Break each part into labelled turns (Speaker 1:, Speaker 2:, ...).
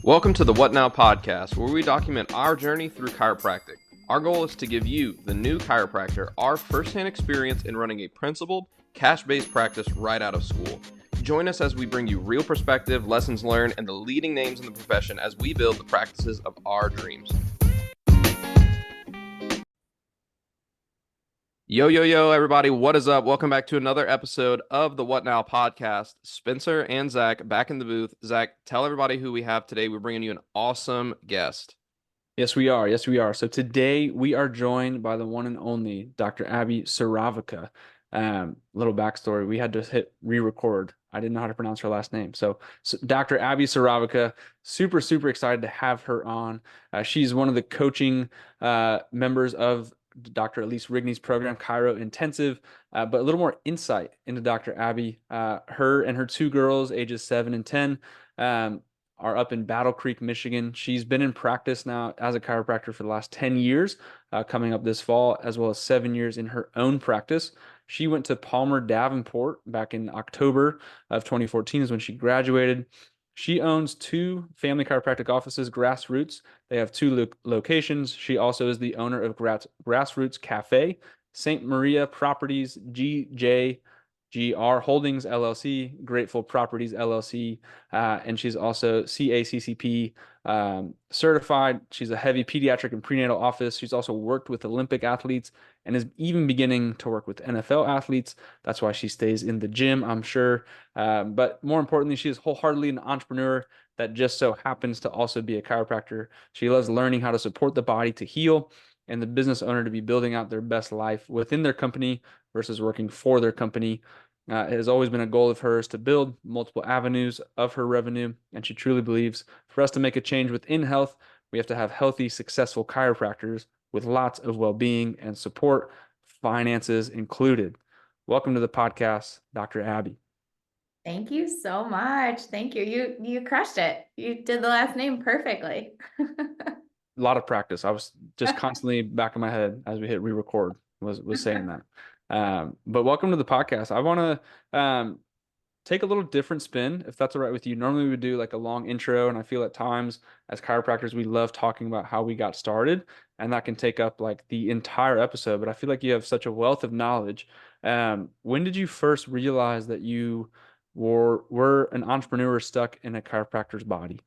Speaker 1: Welcome to the What Now podcast, where we document our journey through chiropractic. Our goal is to give you, the new chiropractor, our firsthand experience in running a principled, cash-based practice right out of school. Join us as we bring you real perspective, lessons learned, and the leading names in the profession as we build the practices of our dreams. Yo, everybody. What is up? Welcome back to another episode of the What Now podcast. Spencer and Zach back in the booth. Zach, tell everybody who we have today. We're bringing you an awesome guest.
Speaker 2: Yes, we are. Yes, we are. So today we are joined by the one and only Dr. Abby Sirovica. Little backstory. We had to hit re-record. I didn't know how to pronounce her last name. So Dr. Abby Sirovica, super excited to have her on. She's one of the coaching members of Dr. Elise Rigney's program, Chiro Intensive, but a little more insight into Dr. Abby. Her and her two girls, ages 7 and 10, are up in Battle Creek, Michigan. She's been in practice now as a chiropractor for the last 10 years, coming up this fall, as well as 7 years in her own practice. She went to Palmer Davenport back in October of 2014 is when she graduated. She owns 2 family chiropractic offices, Grassroots. They have 2 locations. She also is the owner of Grassroots Cafe, St. Maria Properties, GR Holdings LLC, Grateful Properties LLC, and she's also CACCP certified. She's a heavy pediatric and prenatal office. She's also worked with Olympic athletes and is even beginning to work with NFL athletes. That's why she stays in the gym, I'm sure. But more importantly, she is wholeheartedly an entrepreneur that just so happens to also be a chiropractor. She loves learning how to support the body to heal and the business owner to be building out their best life within their company versus working for their company. It has always been a goal of hers to build multiple avenues of her revenue, and she truly believes for us to make a change within health, we have to have healthy, successful chiropractors with lots of well-being and support, finances included. Welcome to the podcast, Dr. Abby.
Speaker 3: Thank you so much. Thank you. You crushed it. You did the last name perfectly.
Speaker 2: A lot of practice. I was just constantly back in my head as we hit re-record was saying that. But welcome to the podcast. I want to take a little different spin, if that's all right with you. Normally we would do like a long intro, and I feel at times as chiropractors, we love talking about how we got started, and that can take up like the entire episode. But I feel like you have such a wealth of knowledge. When did you first realize that you were an entrepreneur stuck in a chiropractor's body?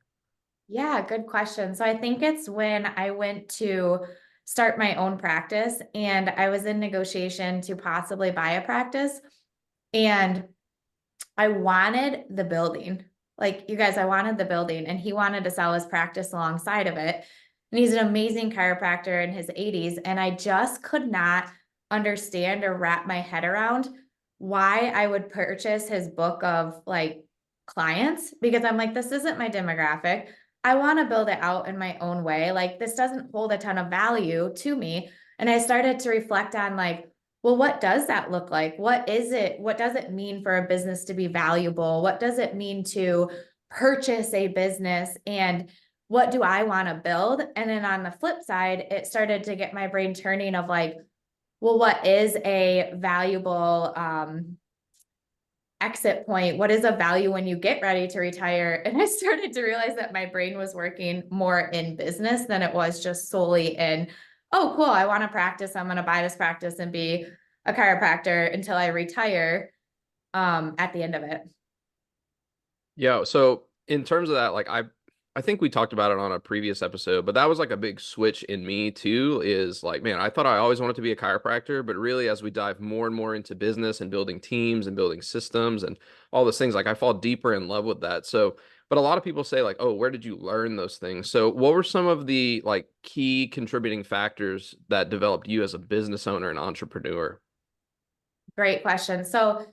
Speaker 3: Yeah, good question. So I think it's when I went to start my own practice and I was in negotiation to possibly buy a practice, and I wanted the building. Like, you guys, I wanted the building, and he wanted to sell his practice alongside of it. And he's an amazing chiropractor in his 80s. And I just could not understand or wrap my head around why I would purchase his book of like clients, because I'm like, this isn't my demographic. I want to build it out in my own way. Like, this doesn't hold a ton of value to me. And I started to reflect on like, well, what does that look like? What is it? What does it mean for a business to be valuable? What does it mean to purchase a business? And what do I want to build? And then on the flip side, it started to get my brain turning of like, well, what is a valuable exit point? What is a value when you get ready to retire? And I started to realize that my brain was working more in business than it was just solely in, oh, cool, I want to practice. I'm going to buy this practice and be a chiropractor until I retire at the end of it.
Speaker 1: Yeah, so in terms of that, like I think we talked about it on a previous episode, but that was like a big switch in me too, is like, man, I thought I always wanted to be a chiropractor, but really as we dive more and more into business and building teams and building systems and all those things, like I fall deeper in love with that. So, but a lot of people say like, oh, where did you learn those things? So what were some of the like key contributing factors that developed you as a business owner and entrepreneur?
Speaker 3: Great question. So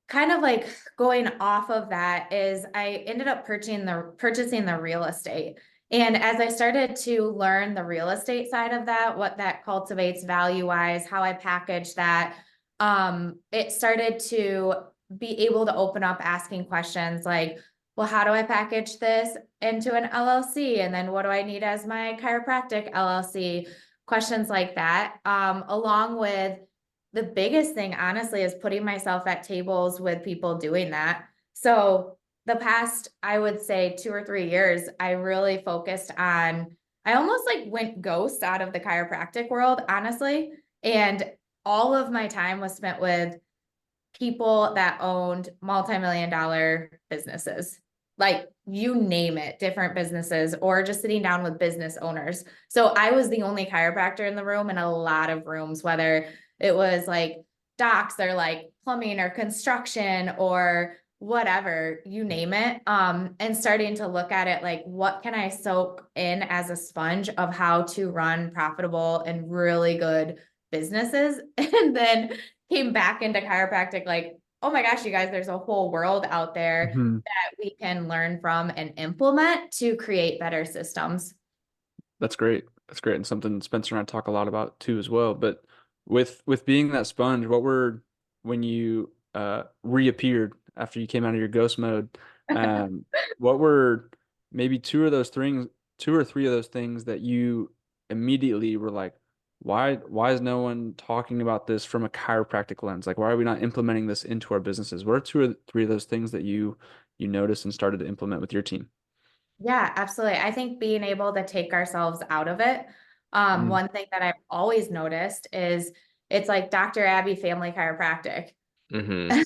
Speaker 3: kind of like going off of that is I ended up purchasing the real estate. And as I started to learn the real estate side of that, what that cultivates value wise, how I package that, it started to be able to open up asking questions like, well, how do I package this into an LLC? And then what do I need as my chiropractic LLC? Questions like that, along with the biggest thing, honestly, is putting myself at tables with people doing that. So the past, I would say 2 or 3 years, I really focused on, I almost like went ghost out of the chiropractic world, honestly. And all of my time was spent with people that owned multi-million dollar businesses, like you name it, different businesses, or just sitting down with business owners. So I was the only chiropractor in the room, in a lot of rooms, whether it was like docs or like plumbing or construction or whatever, you name it. And starting to look at it like, what can I soak in as a sponge of how to run profitable and really good businesses? And then came back into chiropractic, like, oh my gosh, you guys, there's a whole world out there
Speaker 2: Mhm.
Speaker 3: that we can learn from and implement to create better systems.
Speaker 2: That's great. That's great. And something Spencer and I talk a lot about too as well. But with being that sponge, what were when you reappeared after you came out of your ghost mode, um, what were maybe two or three of those things that you immediately were like, why is no one talking about this from a chiropractic lens? Like, why are we not implementing this into our businesses? What are two or three of those things that you noticed and started to implement with your team?
Speaker 3: Yeah, absolutely. I think being able to take ourselves out of it.
Speaker 2: Mm.
Speaker 3: One thing that I've always noticed is it's like Dr. Abby Family Chiropractic.
Speaker 1: Mm-hmm.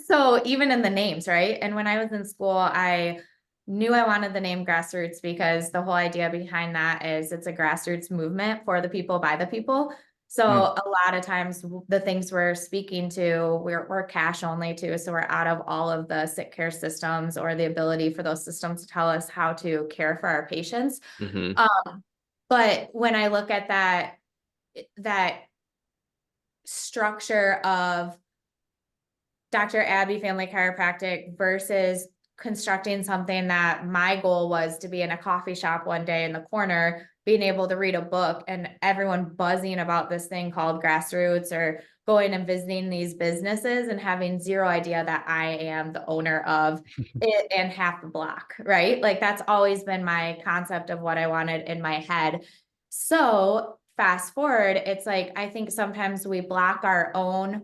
Speaker 3: So even in the names, right? And when I was in school, I knew I wanted the name grassroots because the whole idea behind that is it's a grassroots movement for the people by the people. So
Speaker 2: Mm.
Speaker 3: a lot of times the things we're speaking to, we're cash only too. So we're out of all of the sick care systems or the ability for those systems to tell us how to care for our patients.
Speaker 1: Mm-hmm.
Speaker 3: But when I look at that structure of Dr. Abby Family Chiropractic versus constructing something that my goal was to be in a coffee shop one day in the corner, being able to read a book and everyone buzzing about this thing called grassroots, or going and visiting these businesses and having zero idea that I am the owner of it and half the block, right? Like that's always been my concept of what I wanted in my head. So fast forward, it's like, I think sometimes we block our own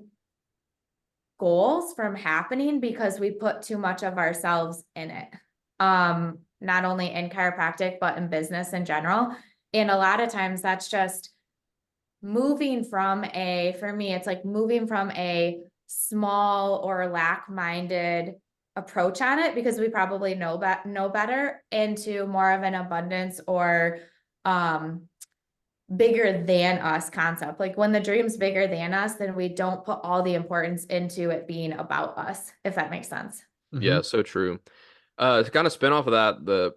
Speaker 3: goals from happening because we put too much of ourselves in it. Not only in chiropractic, but in business in general. And a lot of times that's just moving from for me, it's like moving from a small or lack-minded approach on it because we probably know better, into more of an abundance or um bigger than us concept. Like when the dream's bigger than us, then we don't put all the importance into it being about us, if that makes sense.
Speaker 1: Yeah,
Speaker 2: Hmm.
Speaker 1: so true. To kind of spin off of that,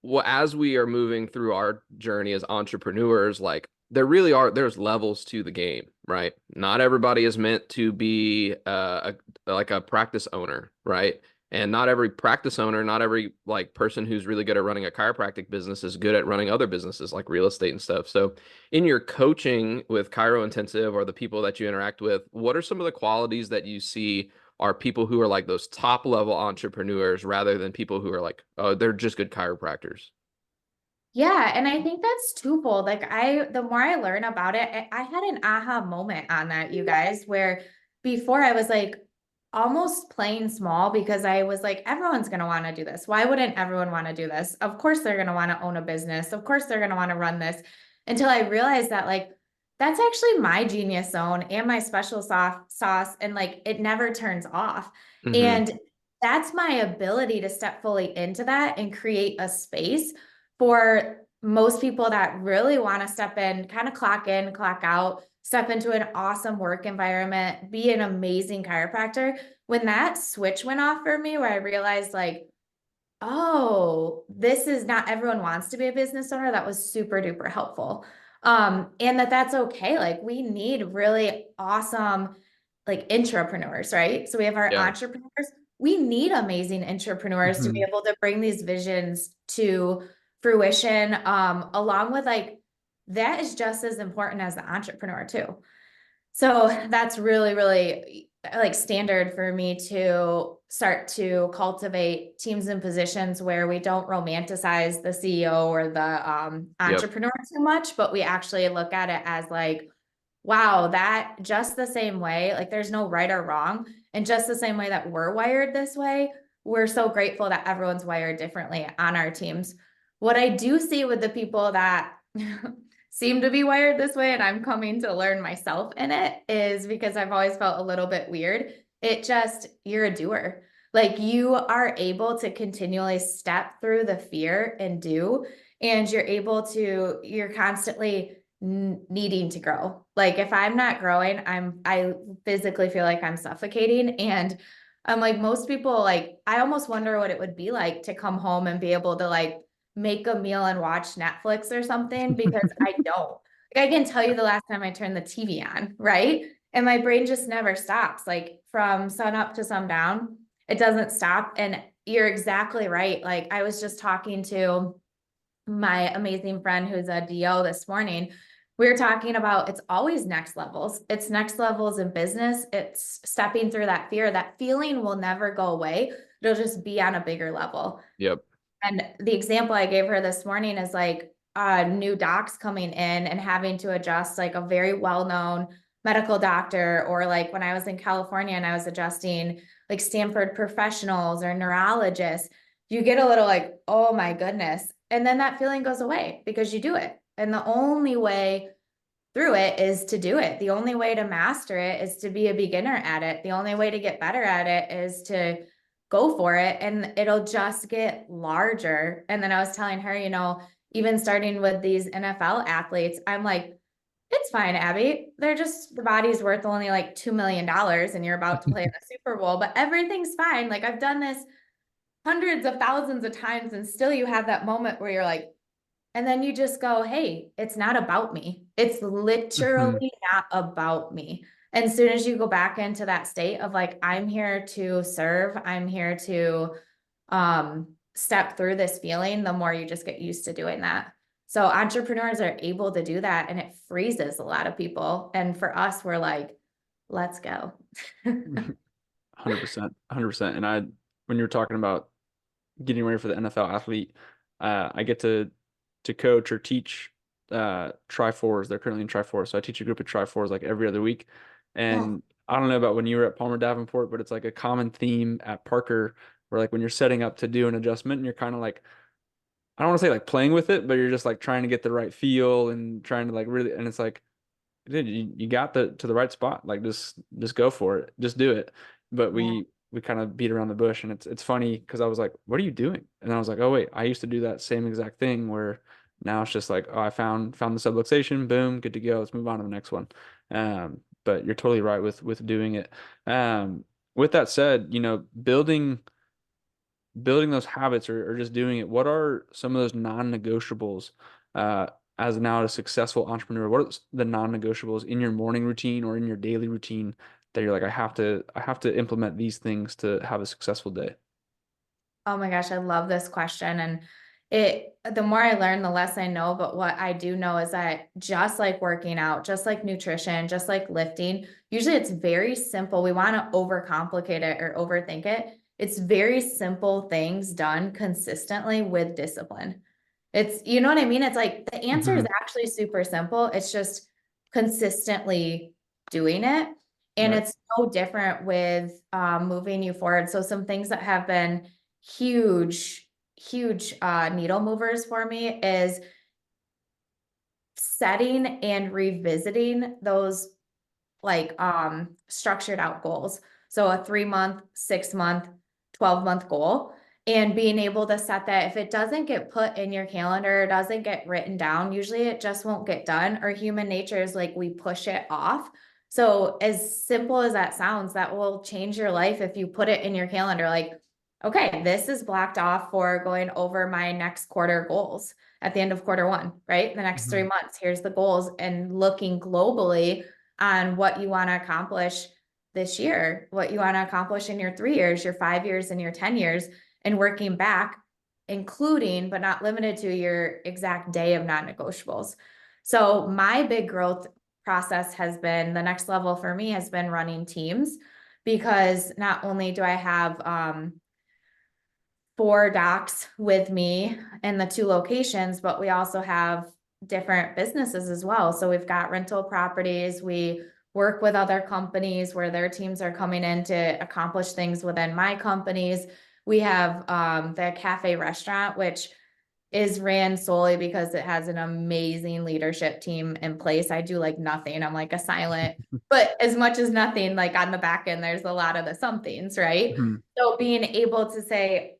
Speaker 1: well, as we are moving through our journey as entrepreneurs, like there's levels to the game, right? Not everybody is meant to be like a practice owner, right? And not every practice owner, not every like person who's really good at running a chiropractic business is good at running other businesses like real estate and stuff. So in your coaching with Chiro Intensive or the people that you interact with, what are some of the qualities that you see are people who are like those top level entrepreneurs rather than people who are like, oh, they're just good chiropractors?
Speaker 3: Yeah, and I think that's twofold. Like the more I learn about it, I had an aha moment on that, you guys, where before I was like almost playing small because I was like, everyone's going to want to do this. Why wouldn't everyone want to do this? Of course they're going to want to own a business. Of course they're going to want to run this, until I realized that like that's actually my genius zone and my special sauce, and like it never turns off.
Speaker 1: Hmm.
Speaker 3: And that's my ability to step fully into that and create a space for most people that really want to step in, clock out, step into an awesome work environment, be an amazing chiropractor. When that switch went off for me, where I realized like, oh, this is not everyone wants to be a business owner, that was super duper helpful. And that's okay. Like we need really awesome like intrapreneurs, right? So we have our
Speaker 1: Yeah.
Speaker 3: entrepreneurs. We need amazing entrepreneurs to be
Speaker 2: Hmm.
Speaker 3: able to bring these visions to fruition. Along with like that is just as important as the entrepreneur too. So that's really, really like standard for me to start to cultivate teams and positions where we don't romanticize the CEO or the
Speaker 1: Yep.
Speaker 3: entrepreneur too much, but we actually look at it as like, wow, that just the same way, like there's no right or wrong. And just the same way that we're wired this way, we're so grateful that everyone's wired differently on our teams. What I do see with the people that seem to be wired this way, and I'm coming to learn myself in it, is because I've always felt a little bit weird. You're a doer. Like you are able to continually step through the fear and do, and you're constantly needing to grow. Like if I'm not growing, I physically feel like I'm suffocating. And I'm like, most people, like, I almost wonder what it would be like to come home and be able to like make a meal and watch Netflix or something, because I don't. Like I can tell you the last time I turned the TV on, right? And my brain just never stops. Like from sun up to sundown, it doesn't stop. And you're exactly right. Like I was just talking to my amazing friend who's a DO this morning. We were talking about it's always next levels. It's next levels in business. It's stepping through that fear. That feeling will never go away. It'll just be on a bigger level.
Speaker 1: Yep.
Speaker 3: And the example I gave her this morning is like new docs coming in and having to adjust like a very well-known medical doctor, or like when I was in California and I was adjusting like Stanford professionals or neurologists, you get a little like, oh my goodness. And then that feeling goes away because you do it. And the only way through it is to do it. The only way to master it is to be a beginner at it. The only way to get better at it is to go for it, and it'll just get larger. And then I was telling her, even starting with these NFL athletes, I'm like, it's fine, Abby. The body's worth only like $2 million and you're about to play in the Super Bowl, but everything's fine. Like I've done this hundreds of thousands of times, and still you have that moment where you're like, and then you just go, hey, it's not about me. It's literally not about me. And as soon as you go back into that state of like, I'm here to serve, I'm here to step through this feeling, the more you just get used to doing that. So entrepreneurs are able to do that, and it freezes a lot of people. And for us, we're like, let's go.
Speaker 2: 100%, 100%. And when you were talking about getting ready for the NFL athlete, I get to coach or teach Tri-4s. They're currently in Tri-4. So I teach a group of Tri-4s like every other week. And I don't know about when you were at Palmer Davenport, but it's like a common theme at Parker where like when you're setting up to do an adjustment and you're kind of like, I don't want to say like playing with it, but you're just like trying to get the right feel and trying to like really, and it's like, dude, you got to the right spot. Like just go for it. Just do it. But we kind of beat around the bush, and it's funny because I was like, what are you doing? And I was like, oh wait, I used to do that same exact thing where now it's just like, oh, I found the subluxation, boom, good to go. Let's move on to the next one. But you're totally right with doing it. With that said, building those habits or just doing it, what are some of those non-negotiables as now a successful entrepreneur? What are the non-negotiables in your morning routine or in your daily routine that you're like, I have to implement these things to have a successful day?
Speaker 3: Oh my gosh, I love this question. And the more I learn, the less I know. But what I do know is that just like working out, just like nutrition, just like lifting, usually it's very simple. We want to overcomplicate it or overthink it. It's very simple things done consistently with discipline. You know what I mean? It's like the answer is actually super simple. It's just consistently doing it. And
Speaker 2: Right.
Speaker 3: it's no different with moving you forward. So some things that have been huge needle movers for me is setting and revisiting those like structured out goals. So a 3-month, 6-month, 12-month goal, and being able to set that. If it doesn't get put in your calendar, doesn't get written down, usually it just won't get done. Or human nature is like we push it off. So as simple as that sounds, that will change your life if you put it in your calendar. Like, okay, this is blocked off for going over my next quarter goals at the end of quarter 1, right? The next 3 months, here's the goals, and looking globally on what you want to accomplish this year, what you want to accomplish in your 3 years, your 5 years, and your 10 years, and working back, including, but not limited to, your exact day of non-negotiables. So my big growth process has been, the next level for me has been running teams, because not only do I have 4 docs with me in the 2 locations, but we also have different businesses as well. So we've got rental properties. We work with other companies where their teams are coming in to accomplish things within my companies. We have the cafe restaurant, which is ran solely because it has an amazing leadership team in place. I do like nothing. I'm like a silent, but as much as nothing, like on the back end, there's a lot of the somethings, right?
Speaker 2: Mhm.
Speaker 3: So being able to say,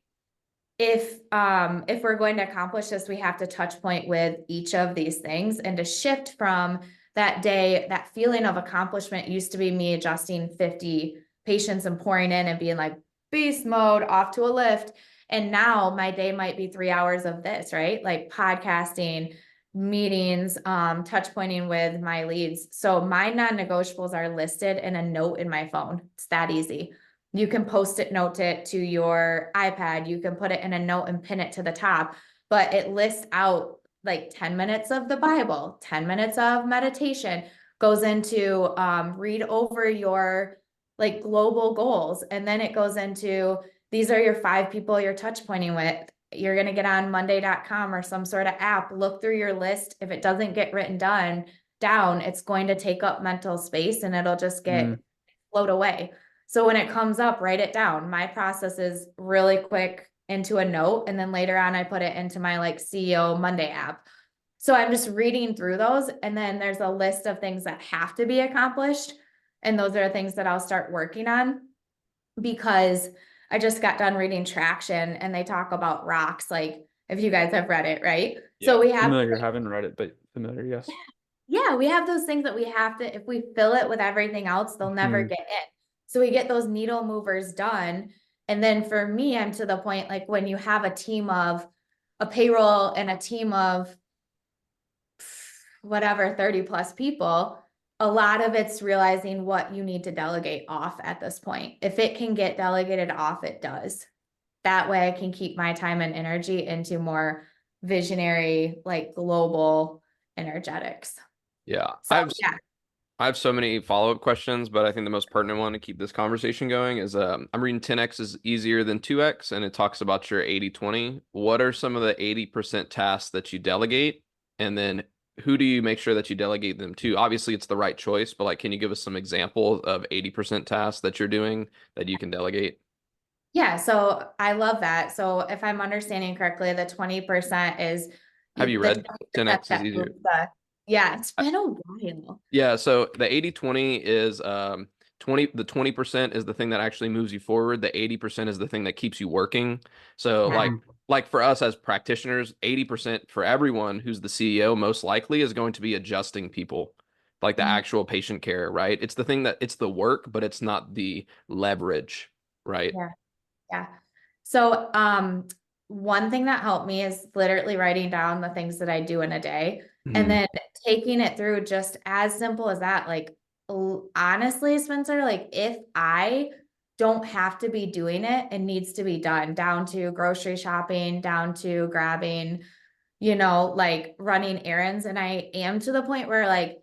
Speaker 3: if we're going to accomplish this, we have to touch point with each of these things, and to shift from that day, that feeling of accomplishment used to be me adjusting 50 patients and pouring in and being like beast mode off to a lift. And now my day might be 3 hours of this, right? Like podcasting, meetings, touch pointing with my leads. So my non-negotiables are listed in a note in my phone. It's that easy. You can post-it note it to your iPad. You can put it in a note and pin it to the top, but it lists out like 10 minutes of the Bible, 10 minutes of meditation, goes into read over your like global goals. And then it goes into, these are your 5 people you're touch pointing with. You're going to get on monday.com or some sort of app, look through your list. If it doesn't get written down, it's going to take up mental space and it'll just get float away. So when it comes up, write it down. My process is really quick into a note. And then later on, I put it into my like CEO Monday app. So I'm just reading through those. And then there's a list of things that have to be accomplished. And those are things that I'll start working on, because I just got done reading Traction and they talk about rocks. Like if you guys have read it, right?
Speaker 1: Yeah.
Speaker 3: So we have,
Speaker 2: Familiar, haven't read it, but familiar, yes.
Speaker 3: yeah, we have those things that we have to, if we fill it with everything else, they'll never
Speaker 2: Mhm.
Speaker 3: get in. So we get those needle movers done. And then for me, I'm to the point, like when you have a payroll and a team of whatever, 30 plus people, a lot of it's realizing what you need to delegate off at this point. If it can get delegated off, it does. That way I can keep my time and energy into more visionary, like global energetics.
Speaker 1: Yeah.
Speaker 3: So yeah.
Speaker 1: I have so many follow-up questions, but I think the most pertinent one to keep this conversation going is I'm reading 10x is easier than 2x, and it talks about your 80/20. What are some of the 80% tasks that you delegate? And then who do you make sure that you delegate them to? Obviously, it's the right choice, but like, can you give us some examples of 80% tasks that you're doing that you can delegate?
Speaker 3: Yeah, so I love that. So if I'm understanding correctly, the 20% is
Speaker 1: Have you
Speaker 3: the
Speaker 1: read
Speaker 3: 20%
Speaker 1: 10x is
Speaker 3: that
Speaker 1: easier?
Speaker 3: moves yeah, it's been a while.
Speaker 1: Yeah, so the 80/20 is 20% is the thing that actually moves you forward. The 80% is the thing that keeps you working. So
Speaker 3: Yeah,
Speaker 1: like for us as practitioners, 80% for everyone who's the CEO most likely is going to be adjusting people, like the
Speaker 3: mhm,
Speaker 1: actual patient care, right? It's the thing that it's the work, but it's not the leverage, right?
Speaker 3: yeah, yeah. So one thing that helped me is literally writing down the things that I do in a day, and
Speaker 1: Mhm.
Speaker 3: then taking it through just as simple as that. Like honestly, Spencer, like if I don't have to be doing it, it needs to be done, down to grocery shopping, down to grabbing, like running errands. And I am to the point where like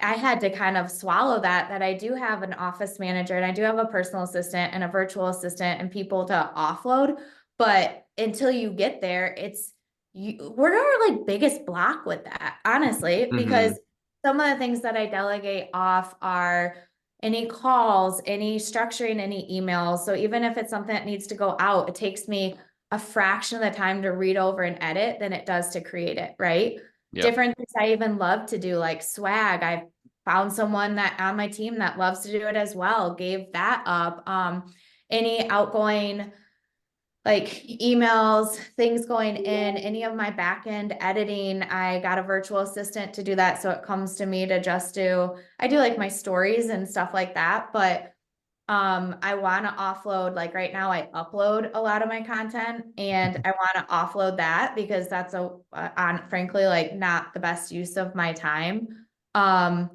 Speaker 3: I had to kind of swallow that I do have an office manager and I do have a personal assistant and a virtual assistant and people to offload. But until you get there, we're our like biggest block with that, honestly, because
Speaker 1: Mhm.
Speaker 3: some of the things that I delegate off are any calls, any structuring, any emails. So even if it's something that needs to go out, it takes me a fraction of the time to read over and edit than it does to create it, right?
Speaker 1: Yep.
Speaker 3: Different things I even love to do, like swag. I found someone that on my team that loves to do it as well, gave that up. Any outgoing like emails, things going in, any of my back end editing, I got a virtual assistant to do that. So it comes to me to just I do like my stories and stuff like that, but I want to offload, like right now I upload a lot of my content and I want to offload that because that's on frankly like not the best use of my time. Um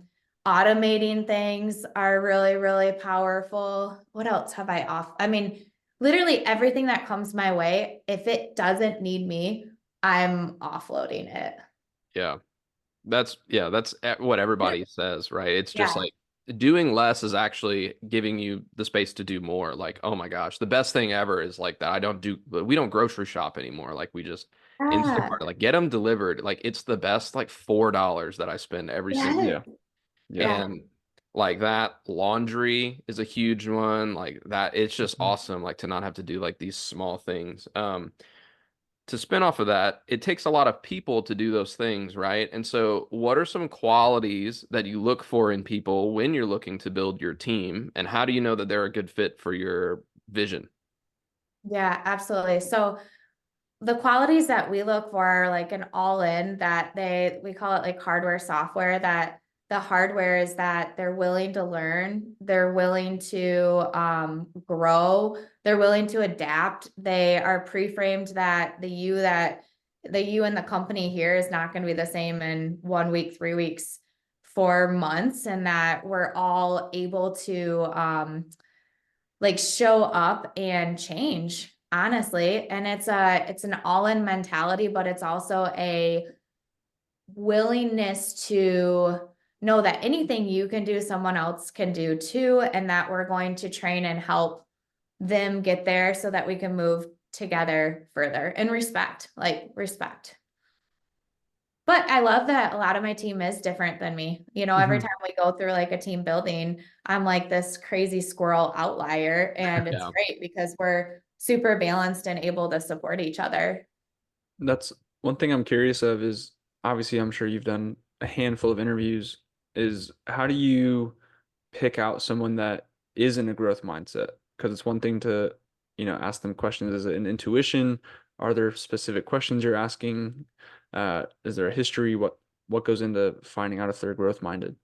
Speaker 3: Automating things are really really powerful. What else have I off? I mean, literally everything that comes my way, if it doesn't need me, I'm offloading it.
Speaker 1: Yeah. That's what everybody says, right? It's just
Speaker 3: Yeah.
Speaker 1: like doing less is actually giving you the space to do more. Like, oh my gosh, the best thing ever is like that. We don't grocery shop anymore. Like we just
Speaker 3: Yeah.
Speaker 1: Instacart, like get them delivered. Like it's the best like $4 that I spend every single
Speaker 3: Yeah.
Speaker 2: Yeah. Yeah.
Speaker 3: Yeah.
Speaker 1: and like that. Laundry is a huge one. Like that, it's just
Speaker 2: Mhm.
Speaker 1: awesome, like to not have to do like these small things. To spin off of that, it takes a lot of people to do those things, right? And so, what are some qualities that you look for in people when you're looking to build your team? And how do you know that they're a good fit for your vision?
Speaker 3: Yeah, absolutely. So the qualities that we look for are like an all-in that we call it like hardware software, that the hardware is that they're willing to learn, they're willing to grow, they're willing to adapt. They are pre-framed that the you and the company here is not going to be the same in 1 week, 3 weeks, 4 months, and that we're all able to like show up and change, honestly. And it's an all-in mentality, but it's also a willingness to know that anything you can do, someone else can do too, and that we're going to train and help them get there so that we can move together further and respect, like respect. But I love that a lot of my team is different than me. You know, every
Speaker 2: Mhm.
Speaker 3: time we go through like a team building, I'm like this crazy squirrel outlier. And it's
Speaker 1: Yeah.
Speaker 3: great because we're super balanced and able to support each other.
Speaker 2: That's one thing I'm curious of is obviously I'm sure you've done a handful of interviews is how do you pick out someone that is in a growth mindset? Because it's one thing to, ask them questions. Is it an intuition? Are there specific questions you're asking? Is there a history? What goes into finding out if they're growth minded?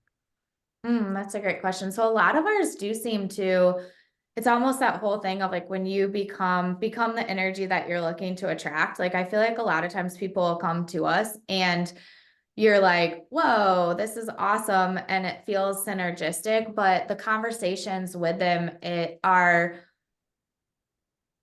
Speaker 3: That's a great question. So a lot of ours do seem to, it's almost that whole thing of like when you become the energy that you're looking to attract. Like I feel like a lot of times people will come to us and you're like, whoa, this is awesome. And it feels synergistic, but the conversations with them are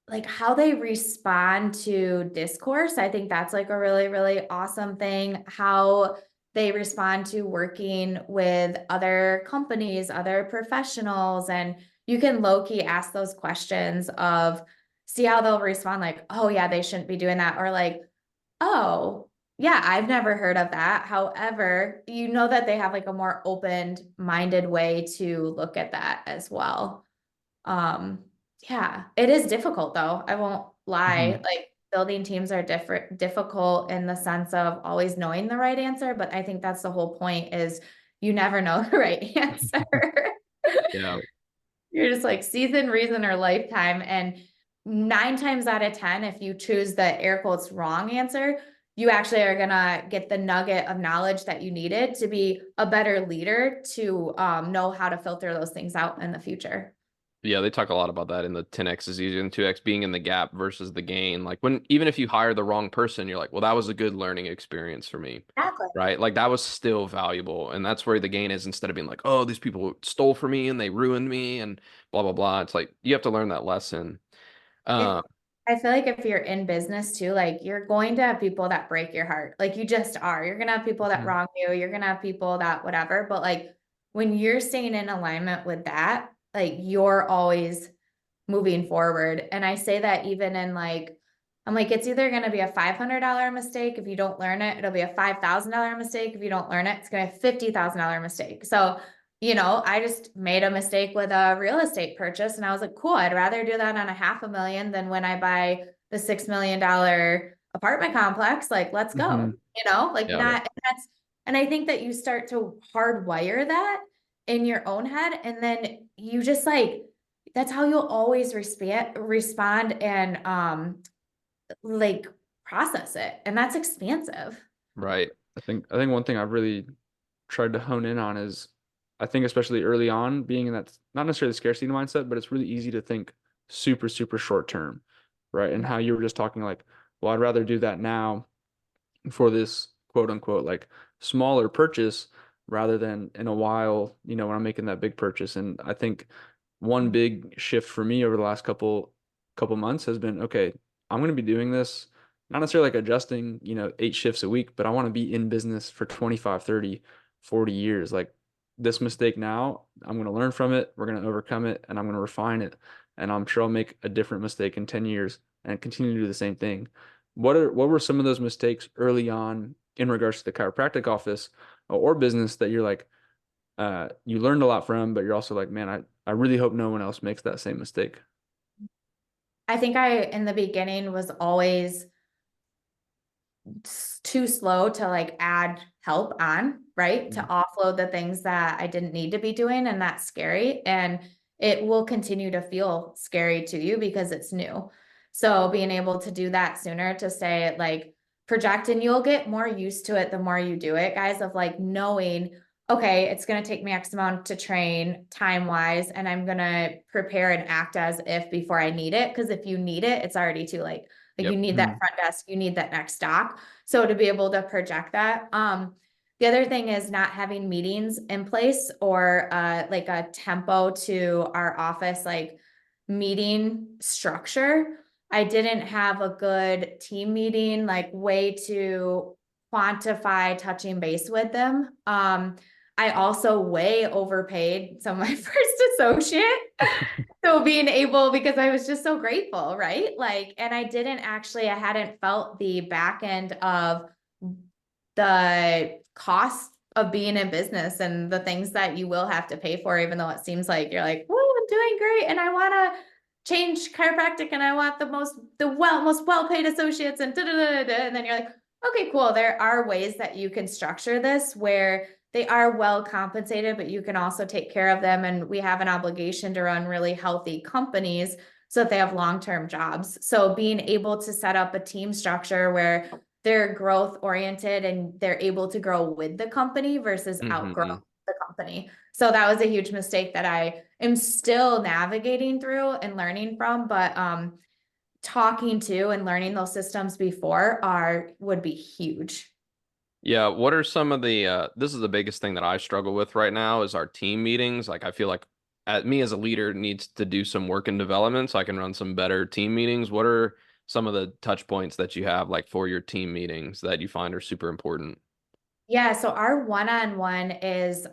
Speaker 3: like how they respond to discourse. I think that's like a really, really awesome thing. How they respond to working with other companies, other professionals. And you can low key ask those questions of see how they'll respond, like, oh, yeah, they shouldn't be doing that. Or like, oh, yeah, I've never heard of that. However, you know that they have like a more open-minded way to look at that as well. Um, yeah, it is difficult though. I won't lie.
Speaker 2: Mhm.
Speaker 3: Like building teams are difficult in the sense of always knowing the right answer, but I think that's the whole point is you never know the right answer.
Speaker 1: Yeah.
Speaker 3: You're just like season, reason, or lifetime. And 9 times out of 10, if you choose the air quotes wrong answer, you actually are gonna get the nugget of knowledge that you needed to be a better leader to know how to filter those things out in the future.
Speaker 1: Yeah, they talk a lot about that in the 10x is easier than 2x being in the gap versus the gain. Like when even if you hire the wrong person, you're like, well, that was a good learning experience for me.
Speaker 3: Exactly.
Speaker 1: Right? Like that was still valuable. And that's where the gain is instead of being like, oh, these people stole from me and they ruined me and blah blah blah. It's like you have to learn that lesson.
Speaker 3: If
Speaker 1: Um,
Speaker 3: I feel like if you're in business too, like you're going to have people that break your heart. Like you just are. You're gonna have people that
Speaker 2: Mhm.
Speaker 3: wrong you. You're gonna have people that whatever. But like when you're staying in alignment with that, like you're always moving forward. And I say that even in like, I'm like, it's either gonna be a $500 mistake if you don't learn it. It'll be a $5,000 mistake if you don't learn it. It's gonna be a $50,000 mistake. So I just made a mistake with a real estate purchase and I was like, cool, I'd rather do that on a 500,000 than when I buy the $6 million apartment complex. Like, let's go,
Speaker 2: Mhm.
Speaker 3: like
Speaker 1: yeah,
Speaker 3: not, and I think that you start to hardwire that in your own head. And then you just like, that's how you'll always respond and, like process it. And that's expansive.
Speaker 1: right.
Speaker 2: I think one thing I've really tried to hone in on is I think especially early on being in that not necessarily scarcity mindset, but it's really easy to think super, super short term, right? And how you were just talking like, well, I'd rather do that now for this quote unquote like smaller purchase rather than in a while, when I'm making that big purchase. And I think one big shift for me over the last couple months has been, okay, I'm going to be doing this, not necessarily like adjusting, 8 shifts a week, but I want to be in business for 25, 30, 40 years. Like this mistake now, I'm going to learn from it, we're going to overcome it, and I'm going to refine it. And I'm sure I'll make a different mistake in 10 years and continue to do the same thing. What were some of those mistakes early on in regards to the chiropractic office or business that you're like, you learned a lot from, but you're also like, man, I really hope no one else makes that same mistake.
Speaker 3: I think in the beginning was always too slow to like add help on, right? To offload the things that I didn't need to be doing, and that's scary. And it will continue to feel scary to you because it's new. So being able to do that sooner, to say like project, and you'll get more used to it the more you do it, guys, of like knowing, okay, it's going to take me X amount to train time wise, and I'm going to prepare and act as if before I need it. Because if you need it, it's already too late. Like you need that front desk, you need that next doc. So to be able to project that. The other thing is not having meetings in place, or like a tempo to our office, like meeting structure. I didn't have a good team meeting, like way to quantify touching base with them. I also way overpaid some of my first associate. So being able, because I was just so grateful, right? Like, and I hadn't felt the back end of the cost of being in business and the things that you will have to pay for, even though it seems like you're like, oh, I'm doing great and I want to change chiropractic and I want the most well-paid associates and and then you're like, okay, cool. There are ways that you can structure this where they are well compensated, but you can also take care of them. And we have an obligation to run really healthy companies so that they have long-term jobs. So being able to set up a team structure where they're growth oriented and they're able to grow with the company versus outgrow the company. So that was a huge mistake that I am still navigating through and learning from, but talking to and learning those systems before would be huge.
Speaker 1: Yeah, what are some of the this is the biggest thing that I struggle with right now is our team meetings. Like I feel like me as a leader needs to do some work in development so I can run some better team meetings. What are some of the touch points that you have like for your team meetings that you find are super important?
Speaker 3: Yeah, so our one-on-one is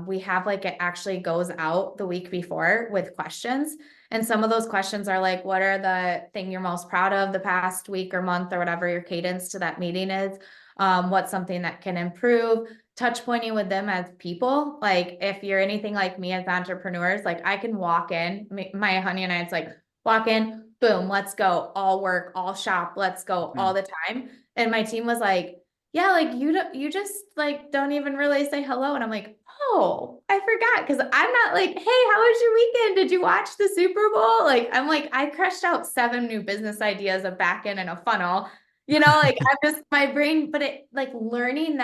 Speaker 3: we have like, it actually goes out the week before with questions. And some of those questions are like, what are the thing you're most proud of the past week or month or whatever your cadence to that meeting is? What's something that can improve? Touch pointing with them as people. Like if you're anything like me as entrepreneurs, like I can walk in, my honey and I, it's like walk in, boom, let's go, all work, all shop, let's go all the time. And my team was like, yeah, like you just like don't even really say hello. And I'm like, oh, I forgot. Cause I'm not like, hey, how was your weekend? Did you watch the Super Bowl? Like, I'm like, I crushed out 7 new business ideas, a back end and a funnel, like I'm just my brain, but it like learning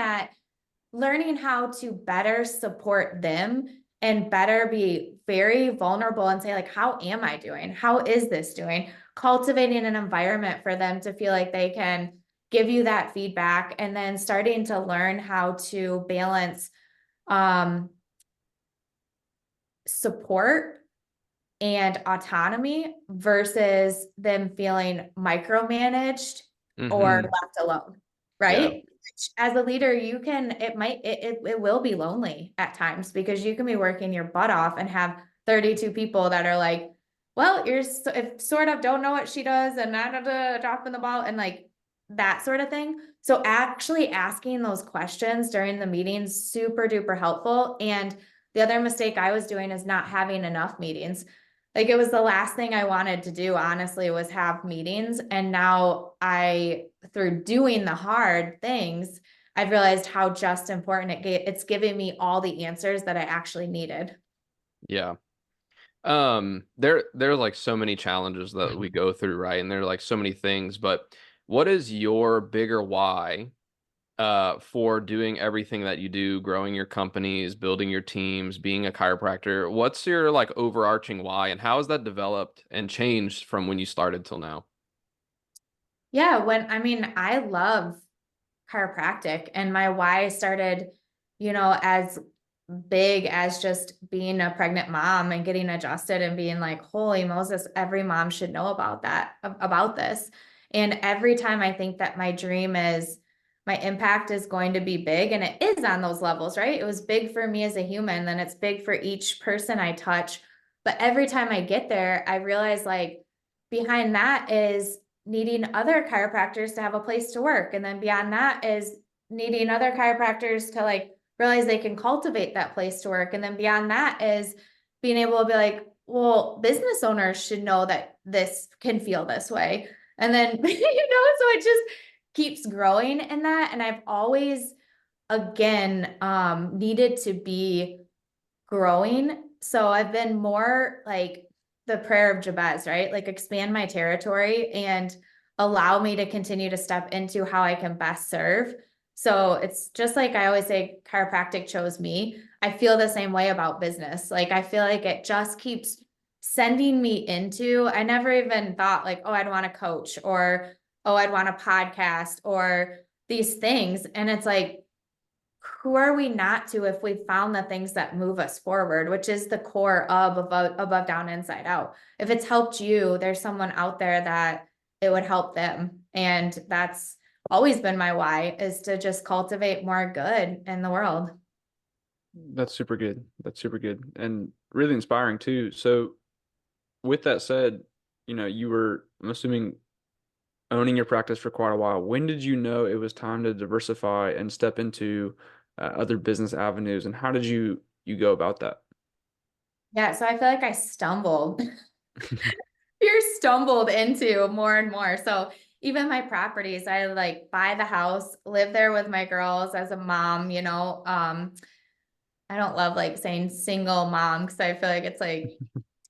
Speaker 3: how to better support them and better be very vulnerable and say like, how am I doing? How is this doing? Cultivating an environment for them to feel like they can give you that feedback, and then starting to learn how to balance support and autonomy versus them feeling micromanaged or left alone,
Speaker 1: Yeah.
Speaker 3: right? As a leader, it will be lonely at times because you can be working your butt off and have 32 people that are like, well, if sort of don't know what she does and dropping the ball and like that sort of thing. So actually asking those questions during the meetings, super duper helpful. And the other mistake I was doing is not having enough meetings. Like it was the last thing I wanted to do, honestly, was have meetings. And now through doing the hard things, I've realized how just important it's giving me all the answers that I actually needed.
Speaker 1: Yeah. There are like so many challenges that we go through, right? And there are like so many things, but what is your bigger why for doing everything that you do, growing your companies, building your teams, being a chiropractor? What's your like overarching why, and how has that developed and changed from when you started till now?
Speaker 3: Yeah, I love chiropractic, and my why started, as big as just being a pregnant mom and getting adjusted and being like, holy Moses, every mom should know about this. And every time I think that my impact is going to be big, and it is on those levels, right? It was big for me as a human, then it's big for each person I touch. But every time I get there, I realize like behind that is needing other chiropractors to have a place to work. And then beyond that is needing other chiropractors to like realize they can cultivate that place to work. And then beyond that is being able to be like, well, business owners should know that this can feel this way. And then, so it just keeps growing in that. And I've always, again, needed to be growing. So I've been more like the prayer of Jabez, right? Like expand my territory and allow me to continue to step into how I can best serve. So it's just like I always say, chiropractic chose me. I feel the same way about business. Like I feel like it just keeps sending me into, I never even thought like, oh, I'd want to coach or, oh, I'd want a podcast or these things. And it's like, who are we not to if we found the things that move us forward, which is the core of above, down, inside out. If it's helped you, there's someone out there that it would help them. And that's always been my why, is to just cultivate more good in the world.
Speaker 2: That's super good. That's super good and really inspiring too. So with that said, you were, I'm assuming, owning your practice for quite a while. When did you know it was time to diversify and step into other business avenues, and how did you go about that?
Speaker 3: Yeah, so I feel like I stumbled. You're stumbled into more and more. So even my properties, I like buy the house, live there with my girls as a mom, I don't love like saying single mom because I feel like it's like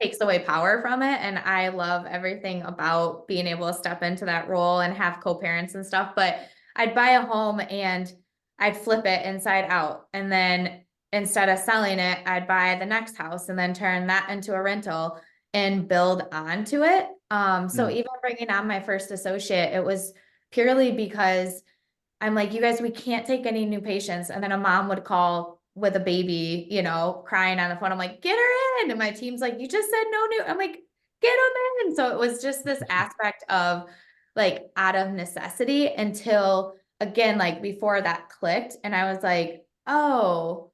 Speaker 3: takes away power from it. And I love everything about being able to step into that role and have co-parents and stuff. But I'd buy a home and I'd flip it inside out. And then instead of selling it, I'd buy the next house and then turn that into a rental and build onto it. So even bringing on my first associate, it was purely because I'm like, you guys, we can't take any new patients. And then a mom would call with a baby, crying on the phone. I'm like, get her in. And my team's like, you just said no new. I'm like, get them in. So it was just this aspect of like out of necessity until again, like before that clicked. And I was like, oh,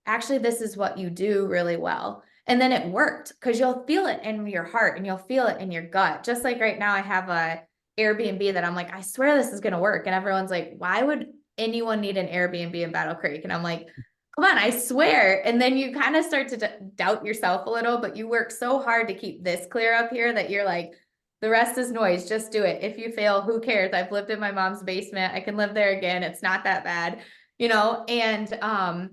Speaker 3: actually, this is what you do really well. And then it worked because you'll feel it in your heart and you'll feel it in your gut. Just like right now, I have a Airbnb that I'm like, I swear this is going to work. And everyone's like, why would anyone need an Airbnb in Battle Creek? And I'm like, come on, I swear. And then you kind of start to doubt yourself a little, but you work so hard to keep this clear up here that you're like, the rest is noise. Just do it. If you fail, who cares? I've lived in my mom's basement. I can live there again. It's not that bad, and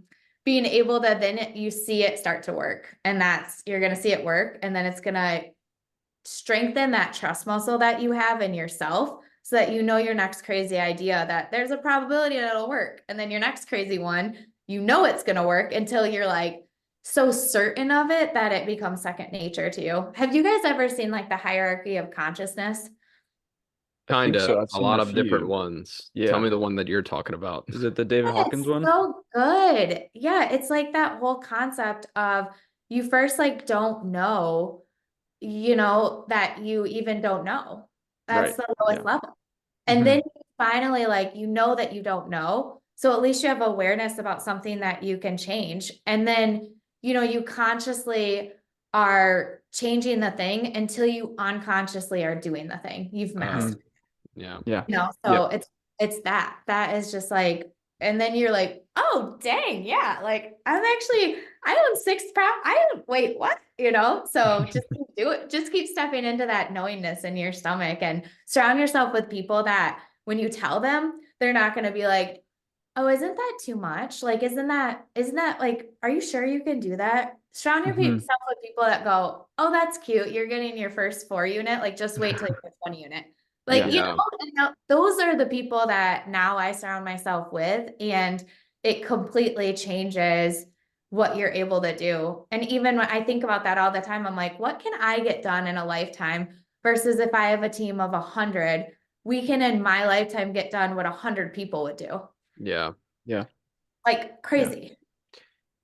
Speaker 3: being able to then you see it start to work, and you're going to see it work. And then it's going to strengthen that trust muscle that you have in yourself so that your next crazy idea that there's a probability that it'll work. And then your next crazy one, it's going to work until you're like so certain of it that it becomes second nature to you. Have you guys ever seen like the hierarchy of consciousness?
Speaker 1: Kind of.
Speaker 2: I've
Speaker 1: A
Speaker 2: seen
Speaker 1: lot
Speaker 2: a
Speaker 1: of different
Speaker 2: few.
Speaker 1: ones.
Speaker 2: Yeah.
Speaker 1: Tell me the one that you're talking about.
Speaker 2: Is it the David Hawkins
Speaker 3: It's
Speaker 2: one?
Speaker 3: so good. Yeah, it's like that whole concept of you first like don't know, that you even don't know. That's
Speaker 2: Right.
Speaker 3: the lowest
Speaker 2: Yeah.
Speaker 3: level. And then you finally like that you don't know. So at least you have awareness about something that you can change. And then, you consciously are changing the thing until you unconsciously are doing the thing. You've mastered.
Speaker 1: Yeah.
Speaker 2: Yeah.
Speaker 3: So it's that is just like, and then you're like, oh dang, yeah, like I own wait, what? So just just keep stepping into that knowingness in your stomach and surround yourself with people that when you tell them, they're not going to be like, oh, isn't that too much? Like, isn't that like, are you sure you can do that? Surround yourself with people that go, oh, that's cute. You're getting your first 4 unit. Like, just wait till you get 1 unit. Like,
Speaker 1: Yeah.
Speaker 3: those are the people that now I surround myself with, and it completely changes what you're able to do. And even when I think about that all the time, I'm like, what can I get done in a lifetime versus if I have a team of 100, we can in my lifetime get done what 100 people would do.
Speaker 1: Yeah.
Speaker 2: Yeah.
Speaker 3: Like crazy.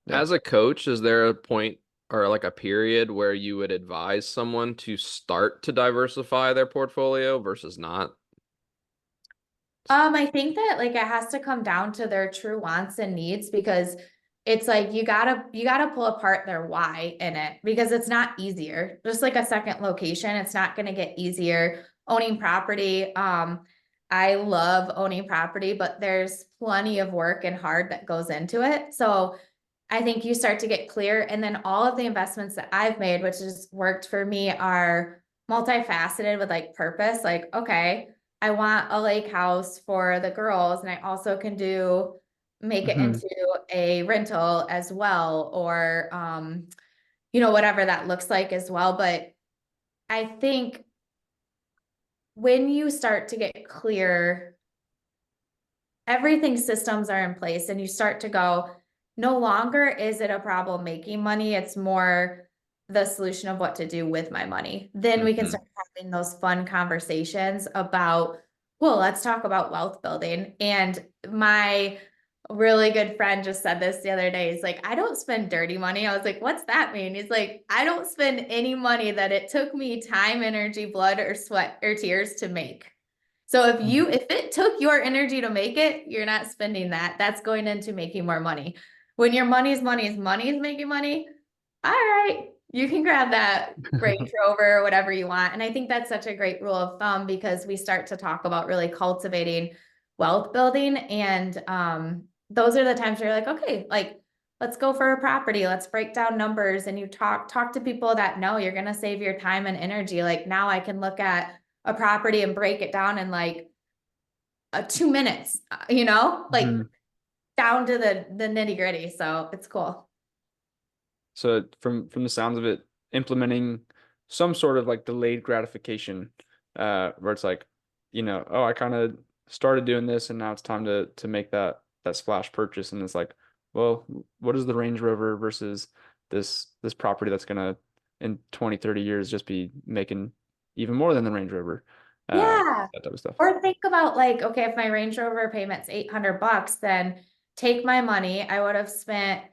Speaker 2: Yeah.
Speaker 1: As a coach, is there a point or like a period where you would advise someone to start to diversify their portfolio versus not?
Speaker 3: I think that like it has to come down to their true wants and needs, because it's like you gotta pull apart their why in it, because it's not easier. Just like a second location, it's not gonna get easier. Owning property, I love owning property, but there's plenty of work and hard that goes into it. So I think you start to get clear, and then all of the investments that I've made, which has worked for me, are multifaceted with like purpose. Like, okay, I want a lake house for the girls, and I also can make it
Speaker 2: Mhm.
Speaker 3: into a rental as well, or whatever that looks like as well. But I think when you start to get clear, everything systems are in place, and you start to go, no longer is it a problem making money. It's more the solution of what to do with my money. Then we can
Speaker 1: Hmm.
Speaker 3: start having those fun conversations about, well, let's talk about wealth building. And my really good friend just said this the other day. He's like, I don't spend dirty money. I was like, what's that mean? He's like, I don't spend any money that it took me time, energy, blood, or sweat or tears to make. So if it took your energy to make it, you're not spending that. That's going into making more money. When your money is making money, all right, you can grab that Range Rover or whatever you want. And I think that's such a great rule of thumb, because we start to talk about really cultivating wealth building. And those are the times where you're like, okay, like, let's go for a property. Let's break down numbers. And you talk to people that know you're going to save your time and energy. Like, now I can look at a property and break it down in like 2 minutes, like
Speaker 2: Mhm.
Speaker 3: down to the nitty gritty. So it's cool.
Speaker 2: So from the sounds of it, implementing some sort of like delayed gratification, where it's like, oh, I kind of started doing this and now it's time to make that splash purchase. And it's like, well, what is the Range Rover versus this property that's gonna in 20, 30 years just be making even more than the Range Rover?
Speaker 3: Yeah.
Speaker 2: That type of stuff.
Speaker 3: Or think about like, okay, if my Range Rover payment's $800, then take my money. I would have spent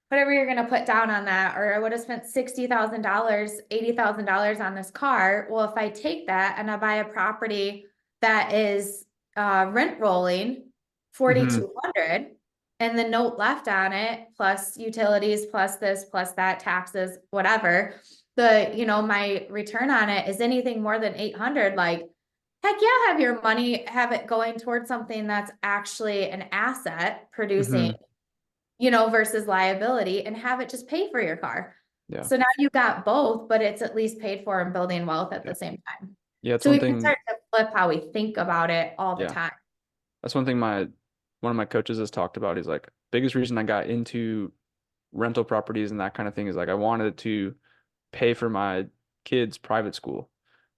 Speaker 3: whatever you're going to put down on that, or I would have spent $60,000, $80,000 on this car. Well, if I take that and I buy a property that is rent rolling
Speaker 2: Hmm.
Speaker 3: 4,200, and the note left on it, plus utilities, plus this, plus that, taxes, whatever, my return on it is anything more than 800, like, heck yeah, have your money, have it going towards something that's actually an asset producing,
Speaker 2: Hmm.
Speaker 3: versus liability, and have it just pay for your car.
Speaker 2: Yeah.
Speaker 3: So now you got both, but it's at least paid for and building wealth at
Speaker 2: Yeah.
Speaker 3: the same time.
Speaker 2: Yeah. It's
Speaker 3: So
Speaker 2: one
Speaker 3: we can
Speaker 2: thing.
Speaker 3: start to flip how we think about it all the
Speaker 2: Yeah.
Speaker 3: time.
Speaker 2: That's one thing one of my coaches has talked about. He's like, biggest reason I got into rental properties and that kind of thing is like I wanted to pay for my kids' private school.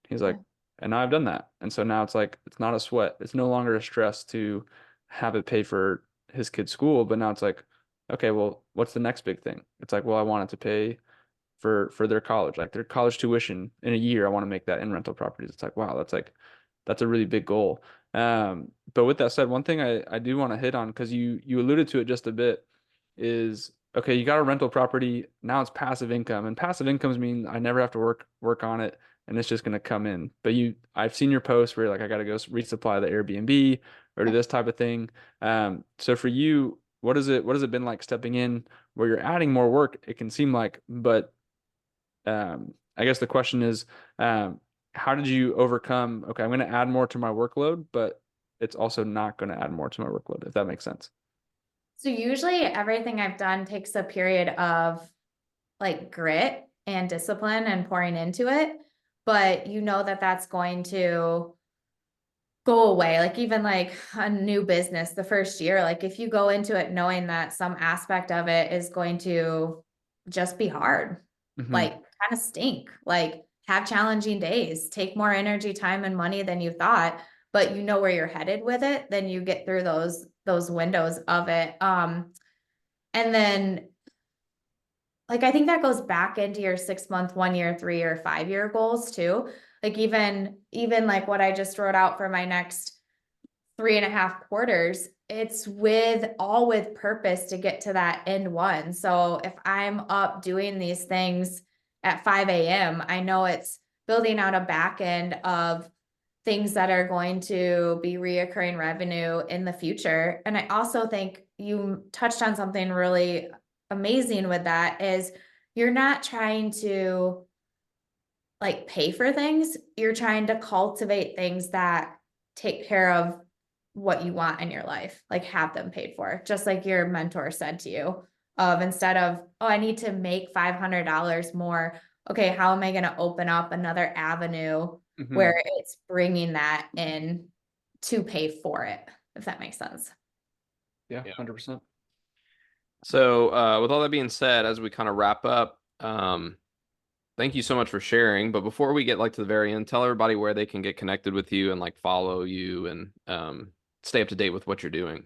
Speaker 2: He's
Speaker 3: Yeah.
Speaker 2: like, and now I've done that. And so now it's like it's not a sweat. It's no longer a stress to have it pay for his kid's school, but now it's like, okay, well, what's the next big thing? It's like, well, I wanted to pay for their college, like their college tuition in a year. I want to make that in rental properties. It's like, wow, that's a really big goal. But with that said, one thing I do want to hit on, because you alluded to it just a bit, is okay, you got a rental property, now it's passive income. And passive incomes mean I never have to work on it and it's just gonna come in. But I've seen your posts where you're like I gotta go resupply the Airbnb or do this type of thing. So for you, what has it been like stepping in where you're adding more work, it can seem like, but I guess the question is, how did you overcome, okay, I'm going to add more to my workload, but it's also not going to add more to my workload, if that makes sense.
Speaker 3: So usually everything I've done takes a period of like grit and discipline and pouring into it, but that that's going to go away. Like, even like a new business, the first year, like if you go into it knowing that some aspect of it is going to just be hard,
Speaker 2: Hmm.
Speaker 3: like kind of stink, like have challenging days, take more energy, time, and money than you thought, but you know where you're headed with it, then you get through those windows of it. And then like, I think that goes back into your 6 month, 1 year, 3 year, 5 year goals too. Like, even like what I just wrote out for my next 3.5 quarters, it's with purpose to get to that end one. So if I'm up doing these things at 5 a.m., I know it's building out a back end of things that are going to be reoccurring revenue in the future. And I also think you touched on something really amazing with that, is you're not trying to like pay for things. You're trying to cultivate things that take care of what you want in your life, like have them paid for, just like your mentor said to you, of instead of, oh, I need to make $500 more. Okay, how am I going to open up another avenue where it's bringing that in to pay for it, if that makes sense?
Speaker 2: Yeah, 100%.
Speaker 1: So, with all that being said, as we kind of wrap up, thank you so much for sharing. But before we get like to the very end, tell everybody where they can get connected with you and like follow you and stay up to date with what you're doing.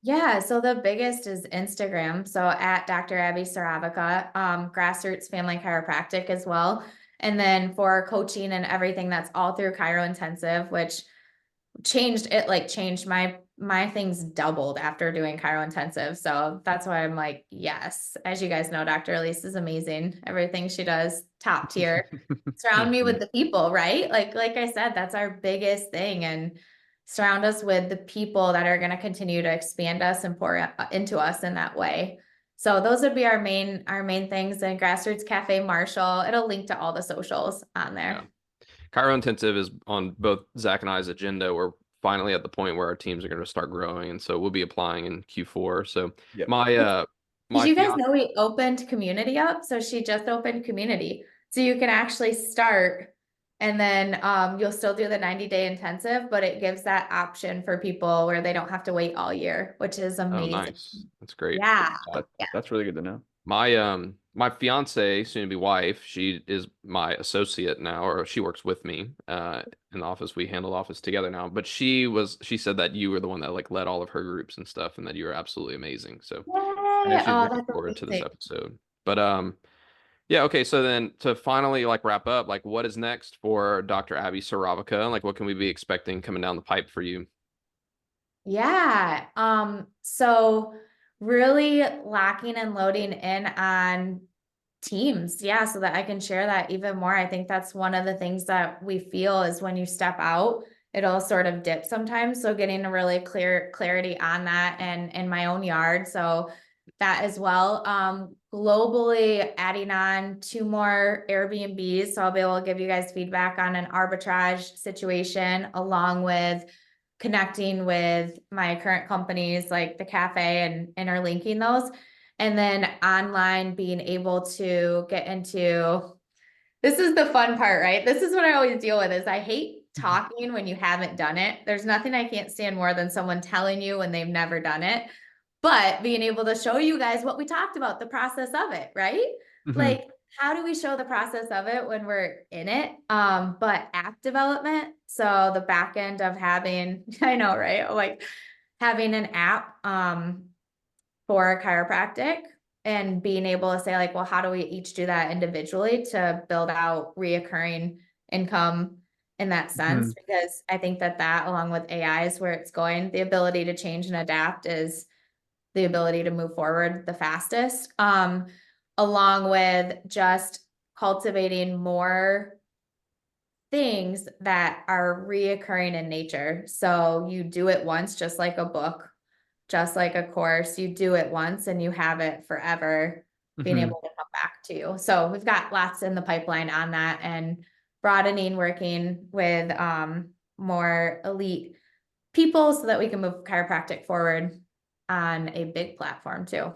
Speaker 3: Yeah, so the biggest is Instagram. So at Dr. Abby Sirovica, grassroots family chiropractic as well. And then for coaching and everything, that's all through Chiro Intensive, which changed my things doubled after doing Chiro Intensive. So that's why I'm like, yes, as you guys know, Dr. Elise is amazing. Everything she does, top tier. Surround me with the people, right? Like I said, that's our biggest thing. And surround us with the people that are going to continue to expand us and pour into us in that way. So those would be our main things. And Grassroots Cafe Marshall, it'll link to all the socials on there.
Speaker 1: Yeah. Chiro Intensive is on both Zach and I's agenda. We're finally at the point where our teams are going to start growing, and so we'll be applying in Q4. So
Speaker 3: Did you guys know we opened community up? So she just opened community. So you can actually start and then you'll still do the 90-day intensive, but it gives that option for people where they don't have to wait all year, which is amazing.
Speaker 1: Oh, nice. That's great.
Speaker 3: Yeah.
Speaker 2: That's really good to know.
Speaker 1: My fiance, soon to be wife, she is my associate now, or she works with me in the office. We handle office together now. But she said that you were the one that like led all of her groups and stuff, and that you were absolutely amazing. So I know she's looking forward to this episode. But yeah, okay. So then to finally like wrap up, like what is next for Dr. Abby Sirovica? Like what can we be expecting coming down the pipe for you?
Speaker 3: Yeah. So really locking and loading in on teams. Yeah. So that I can share that even more. I think that's one of the things that we feel is when you step out, it'll sort of dip sometimes. So getting a really clear clarity on that and in my own yard. So that as well. Globally adding on 2 more Airbnbs. So I'll be able to give you guys feedback on an arbitrage situation along with connecting with my current companies like the cafe and interlinking those. And then online being able to get into, this is the fun part, right? This is what I always deal with is I hate talking when you haven't done it. There's nothing I can't stand more than someone telling you when they've never done it, but being able to show you guys what we talked about, the process of it, right? Like, how do we show the process of it when we're in it? But app development. So the back end of having, I know, right? Like having an app for chiropractic and being able to say like, well, how do we each do that individually to build out reoccurring income in that sense? Because I think that along with AI is where it's going. The ability to change and adapt is the ability to move forward the fastest. Along with just cultivating more things that are reoccurring in nature. So you do it once, just like a book, just like a course, you do it once and you have it forever, being able to come back to you. So we've got lots in the pipeline on that and broadening, working with more elite people so that we can move chiropractic forward on a big platform too.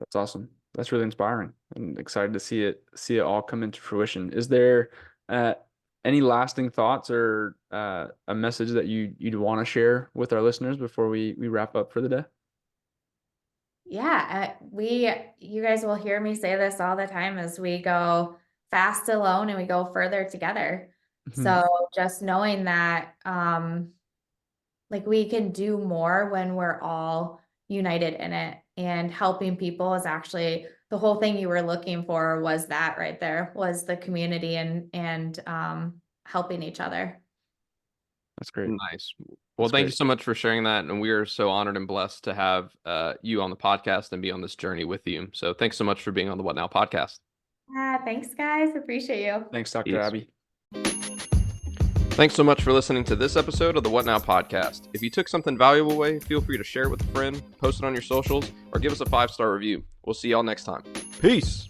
Speaker 2: That's awesome. That's really inspiring. I'm excited to see it all come into fruition. Is there any lasting thoughts or a message that you'd want to share with our listeners before we wrap up for the day?
Speaker 3: Yeah, you guys will hear me say this all the time as we go fast alone and we go further together. So just knowing that like we can do more when we're all united in it, and helping people is actually the whole thing you were looking for, was that right there, was the community and helping each other.
Speaker 2: That's great.
Speaker 1: Nice. Well, thank you so much for sharing that. And we are so honored and blessed to have you on the podcast and be on this journey with you. So thanks so much for being on the What Now podcast.
Speaker 3: Thanks, guys. Appreciate you.
Speaker 2: Thanks, Dr. Abby.
Speaker 1: Thanks so much for listening to this episode of the What Now podcast. If you took something valuable away, feel free to share it with a friend, post it on your socials, or give us a 5-star review. We'll see y'all next time. Peace.